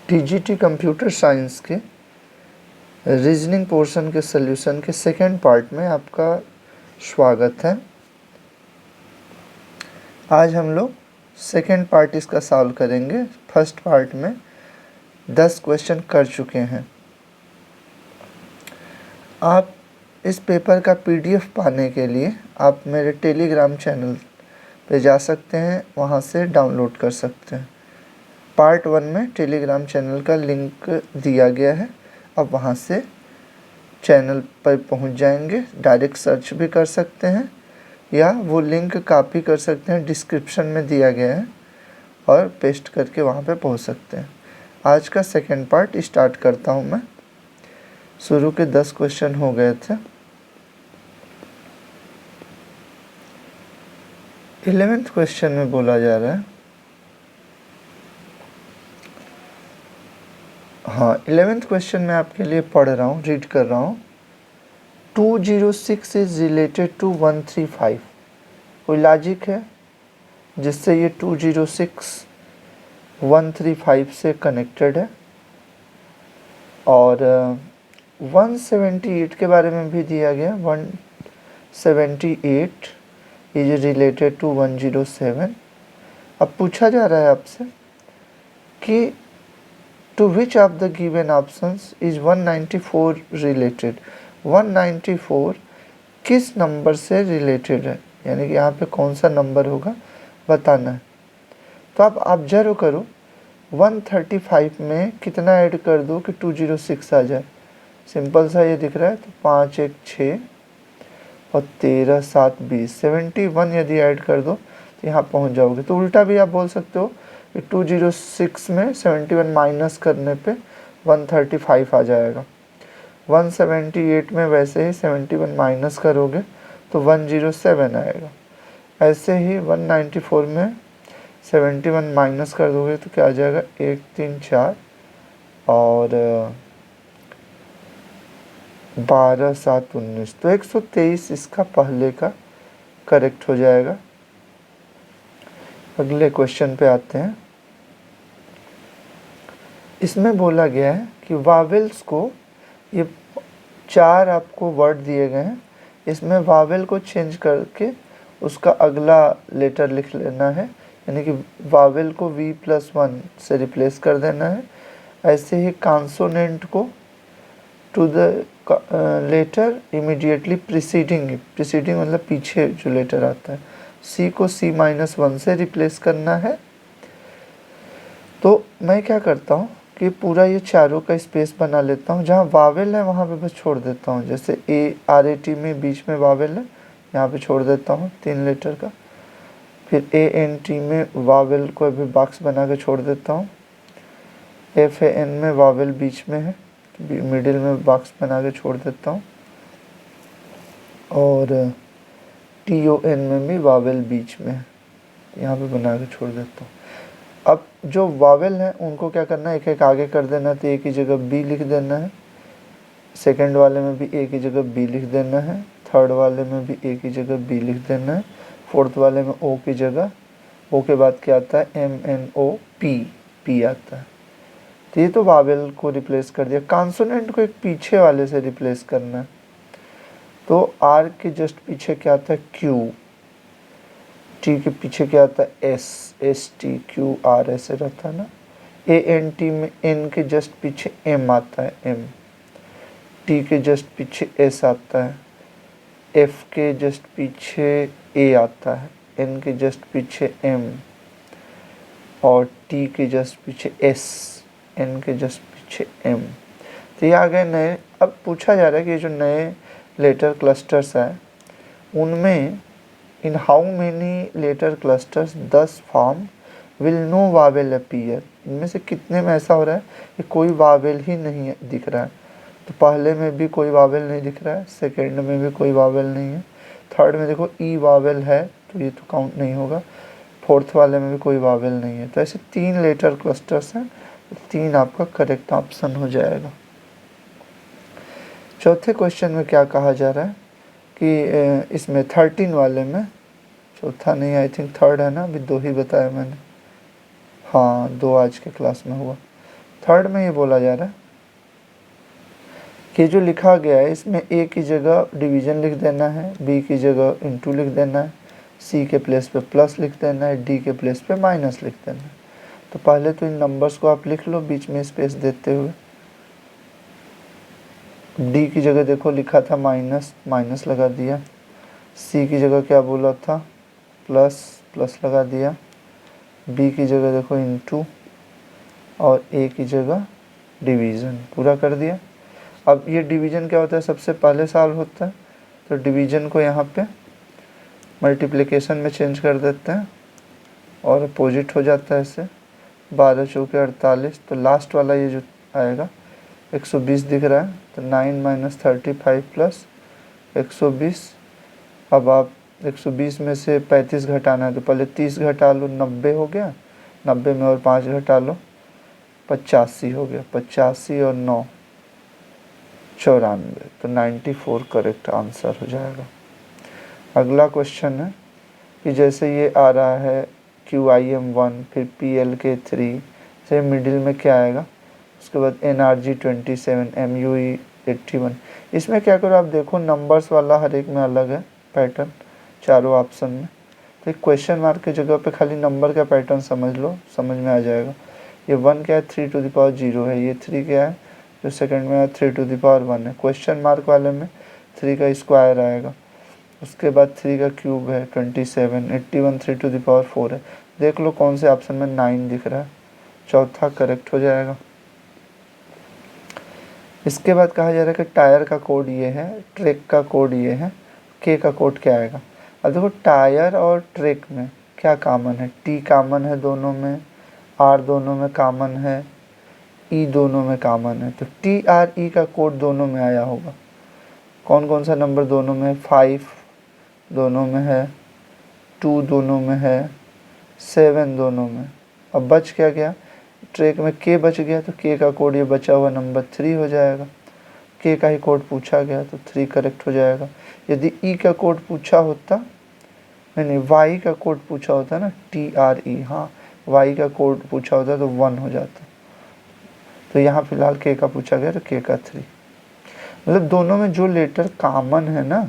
TGT computer science के reasoning portion के solution के सेकंड पार्ट में आपका स्वागत है। आज हम लोग सेकंड पार्ट इसका सॉल्व करेंगे। फर्स्ट पार्ट में 10 क्वेश्चन कर चुके हैं। आप इस पेपर का पीडीएफ पाने के लिए आप मेरे टेलीग्राम चैनल पे जा सकते हैं, वहाँ से डाउनलोड कर सकते हैं। पार्ट 1 में टेलीग्राम चैनल का लिंक दिया गया है, आप वहाँ से चैनल पर पहुँच जाएंगे। डायरेक्ट सर्च भी कर सकते हैं या वो लिंक कॉपी कर सकते हैं, डिस्क्रिप्शन में दिया गया है, और पेस्ट करके वहाँ पे पहुँच सकते हैं। आज का सेकंड पार्ट स्टार्ट करता हूँ मैं। शुरू के 10 क्वेश्चन हो गए थे। 11th क्वेश्चन में बोला जा रहा है, हाँ 11th क्वेश्चन में आपके लिए पढ़ रहा हूँ, रीड कर रहा हूँ। 206 इज रिलेटेड टू 135। कोई लॉजिक है जिससे ये 206 135 से कनेक्टेड है। और 178 के बारे में भी दिया गया। 178 इज रिलेटेड टू 107। अब पूछा जा रहा है आपसे कि to which of the given options is 194 related. 194 किस नंबर से रिलेटेड है, यानी कि यहाँ पे कौन सा नंबर होगा बताना है। तो आप ऑब्जर्व करो, 135 में कितना ऐड कर दो कि 206 आ जाए। सिंपल सा ये दिख रहा है, तो 5 1 6 और 13 7 20, 71 यदि ऐड कर दो तो यहाँ पहुँच जाओगे। तो उल्टा भी आप बोल सकते हो कि 206 में 71 माइनस करने पे 135 आ जाएगा। 178 में वैसे ही 71 माइनस करोगे तो 107 आएगा। ऐसे ही 194 में 71 माइनस कर दोगे तो क्या आ जाएगा, 1 3 4 और 12 7 19, तो 123 इसका पहले का करेक्ट हो जाएगा। अगले क्वेश्चन पे आते हैं। इसमें बोला गया है कि वावेल्स को, ये 4 आपको वर्ड दिए गए हैं, इसमें वावेल को चेंज करके उसका अगला लेटर लिख लेना है, यानी कि वावेल को V+1 से रिप्लेस कर देना है। ऐसे ही कॉन्सोनेंट को to the letter immediately preceding मतलब पीछे जो लेटर आता है, C को C-1 से रिप्लेस करना है। तो मैं क्या करता हूँ कि पूरा ये चारों का स्पेस बना लेता हूँ। जहाँ वावेल है वहाँ पे बस छोड़ देता हूँ। जैसे ARAT में बीच में वावेल है, यहाँ पे छोड़ देता हूँ 3 लेटर का। फिर ANT में वावेल को अभी बॉक्स बना के छोड़ देता हूँ। FAN में वावेल बीच में है, मिडिल में बॉक्स बना के छोड़ देता हूँ। और TON में भी वावेल बीच में है, यहाँ पे बना के छोड़ देता हूँ। अब जो वावेल हैं उनको क्या करना है, एक एक आगे कर देना है। तो एक ही जगह B लिख देना है, सेकंड वाले में भी एक ही जगह B लिख देना है, थर्ड वाले में भी एक ही जगह B लिख देना है, फोर्थ वाले में O की जगह, O के बाद क्या आता है, MNOP आता है। तो ये तो वावेल को रिप्लेस कर दिया। कॉन्सोनेंट को एक पीछे वाले से रिप्लेस करना है, तो R के जस्ट पीछे क्या आता है, Q, T के पीछे क्या आता है, S, STQR ऐसे रहता है ना। ANT में N के जस्ट पीछे M आता है, M, T के जस्ट पीछे S आता है, F के जस्ट पीछे A आता है, N के जस्ट पीछे M, और T के जस्ट पीछे S, N के जस्ट पीछे M। तो ये आ गए नए। अब पूछा जा रहा है कि जो नए लेटर क्लस्टर्स हैं उनमें in how many letter clusters 10 form will no vowel appear. इनमें से कितने में ऐसा हो रहा है कि कोई वावेल ही नहीं दिख रहा है। तो पहले में भी कोई वावेल नहीं दिख रहा है, सेकंड में भी कोई वावेल नहीं है, थर्ड में देखो ई वावेल है तो ये तो काउंट नहीं होगा, फोर्थ वाले में भी कोई वावेल नहीं है। तो ऐसे 3 लेटर क्लस्टर्स हैं, 3 आपका करेक्ट ऑप्शन हो जाएगा। चौथे क्वेश्चन में क्या कहा जा रहा है कि इसमें 13 वाले में, चौथा नहीं आई थिंक थर्ड है ना, अभी 2 ही बताया मैंने, हाँ 2 आज के क्लास में हुआ। थर्ड में ये बोला जा रहा है कि जो लिखा गया है इसमें ए की जगह डिवीजन लिख देना है, बी की जगह इनटू लिख देना है, सी के प्लेस पे प्लस लिख देना है, डी के प्लेस पे माइनस लिख देना है। तो पहले तो इन नंबर्स को आप लिख लो बीच में स्पेस देते हुए। डी की जगह देखो लिखा था माइनस, माइनस लगा दिया। सी की जगह क्या बोला था, प्लस, प्लस लगा दिया। बी की जगह देखो इनटू, और ए की जगह डिवीज़न, पूरा कर दिया। अब ये डिवीज़न क्या होता है, सबसे पहले सॉल्व होता है, तो डिवीज़न को यहाँ पे मल्टीप्लिकेशन में चेंज कर देते हैं और अपोजिट हो जाता है इससे। 12 चौके 48, तो लास्ट वाला ये जो आएगा 120 दिख रहा है, तो 9 माइनस 35 प्लस 120। अब आप 120 में से 35 घटाना है, तो पहले 30 घटा लो, 90 हो गया। 90 में और 5 घटा लो, 85 हो गया। 85 और 9 94, तो 94 करेक्ट आंसर हो जाएगा। अगला क्वेश्चन है कि जैसे ये आ रहा है QIM1, फिर PLK3, से मिडिल में क्या आएगा, उसके बाद NRG27, MUE81। इसमें क्या करो आप देखो, नंबर्स वाला हर एक में अलग है पैटर्न चारों ऑप्शन में। तो एक क्वेश्चन मार्क की जगह पे खाली नंबर का पैटर्न समझ लो, समझ में आ जाएगा। ये 1 क्या है, 3 टू द पावर 0 है। ये 3 क्या है, जो सेकंड में है 3 टू द पावर 1 है। क्वेश्चन मार्क वाले में 3 का स्क्वायर आएगा, उसके बाद 3 का क्यूब है 27, 81 3 टू द पावर 4 है। देख लो कौन से ऑप्शन में 9 दिख रहा है, चौथा करेक्ट हो जाएगा। इसके बाद कहा जा रहा है कि टायर का कोड ये है, ट्रैक का कोड ये है, के का कोड क्या आएगा। अब देखो टायर और ट्रैक में क्या कॉमन है, टी कॉमन है दोनों में, आर दोनों में कॉमन है, ई दोनों में कॉमन है। तो TRE का कोड दोनों में आया होगा। कौन कौन सा नंबर दोनों में, 5 दोनों में है, 2 दोनों में है, 7 दोनों में। अब बच क्या गया, ट्रैक में के बच गया, तो के का कोड ये बचा हुआ नंबर 3 हो जाएगा। के का ही कोड पूछा गया तो 3 करेक्ट हो जाएगा। यदि ई का कोड पूछा होता, नहीं वाई का कोड पूछा होता ना, TRE, हाँ वाई का कोड पूछा होता तो 1 हो जाता। तो यहाँ फिलहाल के का पूछा गया तो के का 3। मतलब दोनों में जो लेटर कॉमन है ना,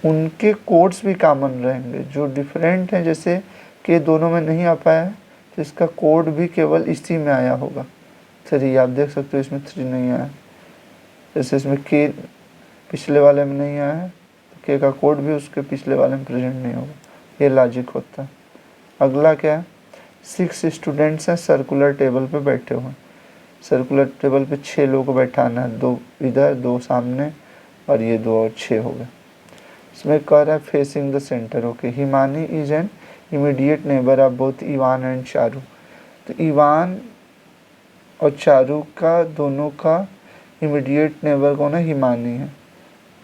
उनके कोड्स भी कॉमन रहेंगे। जो डिफरेंट है, जैसे के दोनों में नहीं आ पाया है, तो इसका कोड भी केवल इसी में आया होगा 3। आप देख सकते हो इसमें 3 नहीं आया, जैसे इसमें के पिछले वाले में नहीं आया है, तो के का कोड भी उसके पिछले वाले में प्रेजेंट नहीं होगा। ये लॉजिक होता है। अगला क्या है, 6 स्टूडेंट्स हैं, सर्कुलर टेबल पे बैठे हुए हैं। सर्कुलर टेबल पे 6 लोगों को बैठाना है, 2 इधर 2 सामने, और ये 2 और 6 हो गए। इसमें कह रहा है facing the centre. Okay, Himani is an immediate neighbour of both Ivan and Charu. तो इवान और चारू का दोनों का इमीडिएट नेबर कौन है, हिमानी है।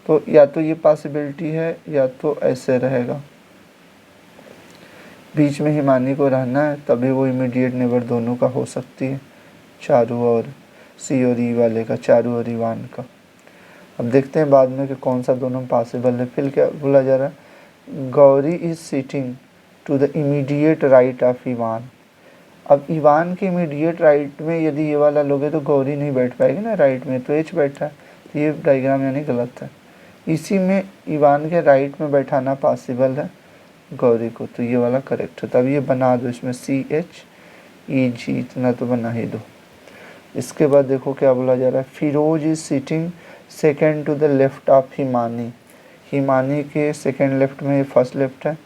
तो या तो ये पॉसिबिलिटी है या तो ऐसे रहेगा, बीच में हिमानी को रहना है, तभी वो इमीडिएट नेबर दोनों का हो सकती है, चारू और सी और ई वाले का, चारू और इवान का। अब देखते हैं बाद में कि कौन सा दोनों पॉसिबल है। फिर क्या बोला जा रहा है, Gauri is sitting to the immediate right of Ivan. अब इवान के इमीडिएट राइट में यदि ये वाला लोगे तो गौरी नहीं बैठ पाएगी ना राइट में, तो एच बैठा है, तो ये डायग्राम यानी गलत है। इसी में इवान के राइट में बैठाना पॉसिबल है गौरी को, तो ये वाला करेक्ट है। तब ये बना दो, इसमें CHEG इतना तो बना ही दो। इसके बाद देखो क्या बोला जा रहा है, Firoz is sitting second to the left of Himani. Himani के सेकेंड लेफ्ट में, ये फर्स्ट लेफ्ट है,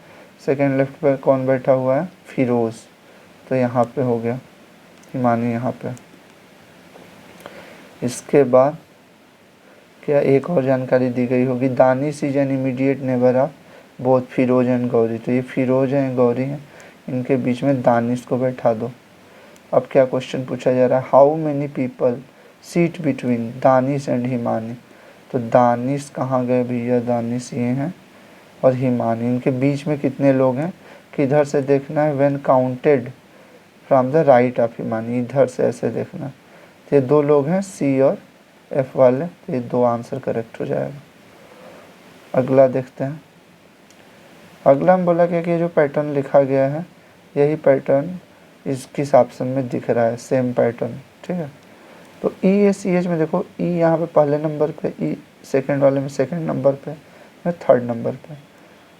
सेकेंड लेफ्ट पे कौन बैठा हुआ है, फिरोज। तो यहाँ पे हो गया हिमानी यहाँ पे। इसके बाद क्या एक और जानकारी दी गई होगी, Danish is an immediate neighbour of both Firoz and Gauri. तो ये फिरोज हैं गौरी हैं, इनके बीच में दानिश को बैठा दो। अब क्या क्वेश्चन पूछा जा रहा है, how many people seat between Danish and Himani. तो दानिश कहाँ गए भैया, दानिश ये हैं, और हिमानी इनके बीच में कितने लोग हैं, किधर से देखना है, when counted from the right of Himani, इधर से ऐसे देखना। तो ये 2 लोग हैं, सी और एफ वाले, तो ये 2 आंसर करेक्ट हो जाएगा। अगला देखते हैं। अगला हम बोला कि ये जो पैटर्न लिखा गया है, यही पैटर्न किस ऑप्शन में दिख रहा है, सेम पैटर्न, ठीक है। तो EACH में देखो E यहाँ पे पहले नंबर पे, E सेकंड वाले में सेकंड नंबर पे, में थर्ड नंबर पे।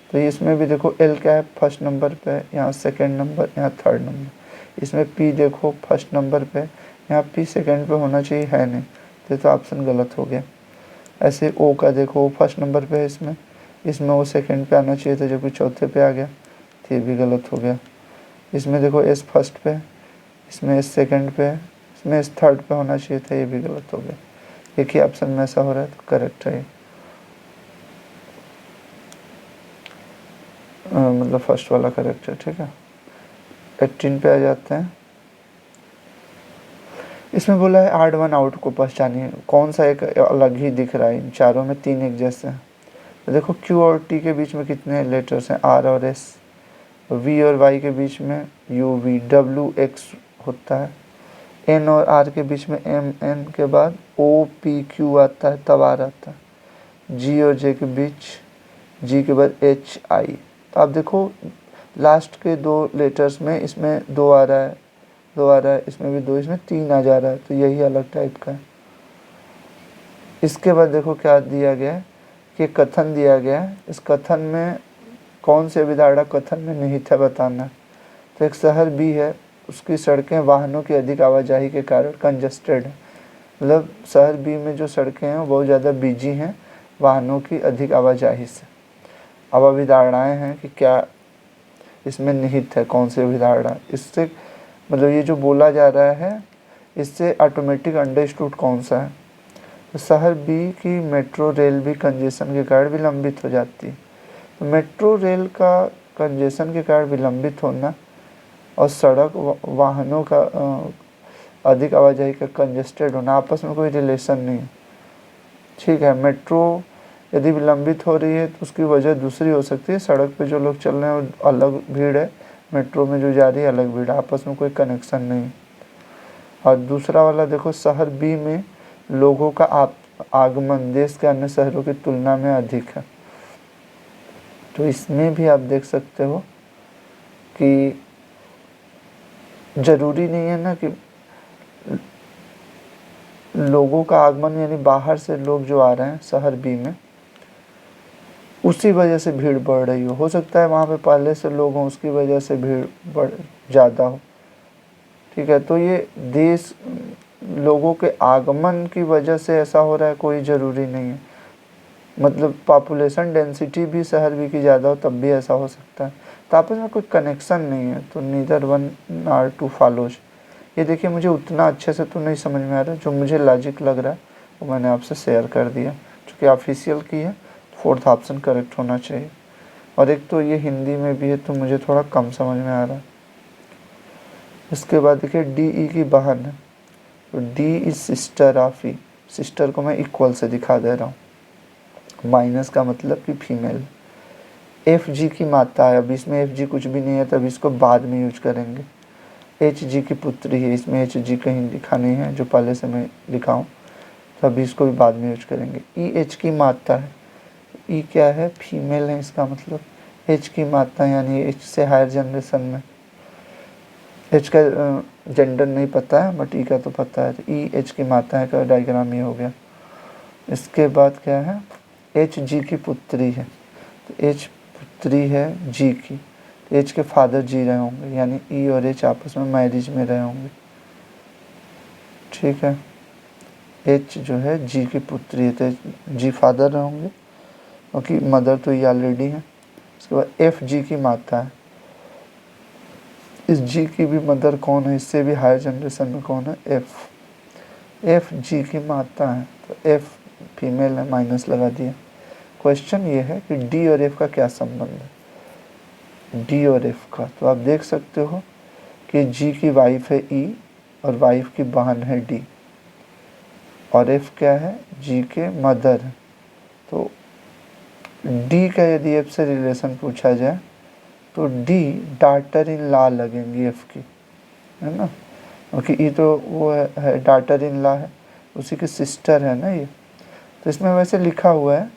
तो इसमें भी देखो L क्या है, फर्स्ट नंबर पे, यहाँ सेकंड नंबर, यहाँ थर्ड नंबर। इसमें P देखो फर्स्ट नंबर पे, यहाँ P सेकंड पे होना चाहिए, है नहीं, तो ऑप्शन गलत हो गया। ऐसे O का देखो, फर्स्ट नंबर पे है इसमें वो सेकंड पे आना चाहिए था, जो कि चौथे पे आ गया, तो ये भी गलत हो गया। इसमें देखो S फर्स्ट पे, इसमें S सेकंड पे, इसमें S थर्ड पे होना चाहिए था, ये भी गलत हो गया। एक ही ऑप्शन में ऐसा हो रहा है, तो करेक्ट है ये। मतलब फर्स्ट वाला करेक्ट है, ठीक है। 18 पे आ जाते हैं। इसमें बोला है आड वन आउट को पहचानिए, कौन सा एक अलग ही दिख रहा है, इन चारों में तीन एक जैसे हैं। तो देखो Q और T के बीच में कितने लेटर्स हैं, R और S। V और Y के बीच में U V W X होता है। N और R के बीच में M N के बाद O P Q आता है, तब R आता है। G और J के बीच G के बाद H I। तो आप देखो लास्ट के दो लेटर्स में इसमें दो आ रहा है, इसमें भी दो, इसमें तीन आ जा रहा है, तो यही अलग टाइप का है। इसके बाद देखो क्या दिया गया है कि कथन दिया गया है। इस कथन में कौन से अभिधारणा कथन में निहित है बताना। तो एक शहर भी है, उसकी सड़कें वाहनों की अधिक आवाजाही के कारण कंजस्टेड है। मतलब शहर बी में जो सड़कें हैं वो बहुत ज़्यादा बिजी हैं वाहनों की अधिक आवाजाही से। अब अभिधारणाएँ हैं कि क्या इसमें निहित है, कौन सी अभिधारणा, इससे मतलब ये जो बोला जा रहा है इससे ऑटोमेटिक अंडरस्टूड कौन सा है। तो शहर बी की मेट्रो रेल भी कंजेशन के कारण विलंबित हो जाती है। तो मेट्रो रेल का कंजेशन के कारण विलंबित होना और सड़क वाहनों का अधिक आवाजाही का कंजेस्टेड होना आपस में कोई रिलेशन नहीं है, ठीक है। मेट्रो यदि विलंबित हो रही है तो उसकी वजह दूसरी हो सकती है, सड़क पे जो लोग चल रहे हैं वो अलग भीड़ है, मेट्रो में जो जा रही है अलग भीड़, आपस में कोई कनेक्शन नहीं। और दूसरा वाला देखो, शहर बी में लोगों का आगमन देश के अन्य शहरों की तुलना में अधिक है। तो इसमें भी आप देख सकते हो कि ज़रूरी नहीं है ना कि लोगों का आगमन यानी बाहर से लोग जो आ रहे हैं शहर बी में उसी वजह से भीड़ बढ़ रही हो सकता है वहाँ पे पहले से लोग हों उसकी वजह से भीड़ बढ़ ज़्यादा हो, ठीक है। तो ये देश लोगों के आगमन की वजह से ऐसा हो रहा है, कोई ज़रूरी नहीं है। मतलब पॉपुलेशन डेंसिटी भी शहर भी की ज़्यादा हो तब भी ऐसा हो सकता है, तो आपस में कोई कनेक्शन नहीं है। तो neither one or two follows. ये देखिए मुझे उतना अच्छे से तो नहीं समझ में आ रहा है, जो मुझे लॉजिक लग रहा है वो मैंने आपसे शेयर कर दिया। चूँकि ऑफिशियल की है, फोर्थ ऑप्शन करेक्ट होना चाहिए। और एक तो ये हिंदी में भी है तो मुझे थोड़ा कम समझ में आ रहा है। इसके बाद देखिए डी ई की बहन है, तो D is sister of E. Sister को मैं इक्वल से दिखा दे रहा हूँ, माइनस का मतलब कि फीमेल। एफ जी की माता है, अब इसमें एफ जी कुछ भी नहीं है तब इसको बाद में यूज करेंगे। एच जी की पुत्री है, इसमें एच जी कहीं लिखा नहीं है जो पहले से मैं लिखा हूँ, तब इसको भी बाद में यूज करेंगे। ई एच की माता है, ई क्या है, फीमेल है इसका मतलब। एच की माता यानी एच से हायर जनरेशन में, एच का जेंडर नहीं पता है बट ई का तो पता है। तो ई एच की माता है का डायग्राम ये हो गया। इसके बाद क्या है, एच जी की पुत्री है, तो एच पुत्री है जी की, तो एच के फादर जी रहे होंगे यानी ई और एच आपस में मैरिज में रहे होंगे, ठीक है। एच जो है जी की पुत्री है तो जी फादर रहे होंगे क्योंकि मदर तो ये ऑलरेडी है। उसके बाद एफ जी की माता है, इस जी की भी मदर कौन है, इससे भी हायर जनरेशन में कौन है, एफ जी की माता है, तो एफ फीमेल है, माइनस लगा दिया। क्वेश्चन ये है कि डी और एफ का क्या संबंध है, डी और एफ का। तो आप देख सकते हो कि जी की वाइफ है ई और वाइफ की बहन है डी, और एफ क्या है, जी के मदर है। तो डी का यदि एफ से रिलेशन पूछा जाए तो डी डॉटर इन लॉ लगेंगी एफ की, है ना, क्योंकि ये तो वो है डॉटर इन लॉ है, उसी की सिस्टर है ना ये। तो इसमें वैसे लिखा हुआ है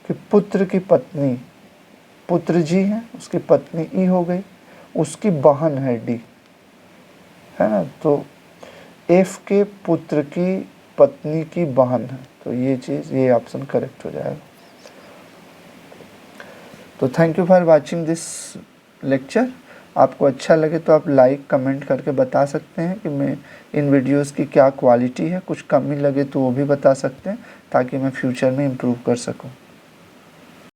कि पुत्र की पत्नी, पुत्र जी है, उसकी पत्नी ई हो गई, उसकी बहन है डी, है ना। तो एफ के पुत्र की पत्नी की बहन है, तो ये चीज़, ये ऑप्शन करेक्ट हो जाएगा। तो thank you for watching this lecture. आपको अच्छा लगे तो आप लाइक कमेंट करके बता सकते हैं कि मैं इन वीडियोस की क्या क्वालिटी है, कुछ कमी लगे तो वो भी बता सकते हैं ताकि मैं फ्यूचर में इम्प्रूव कर सकूं।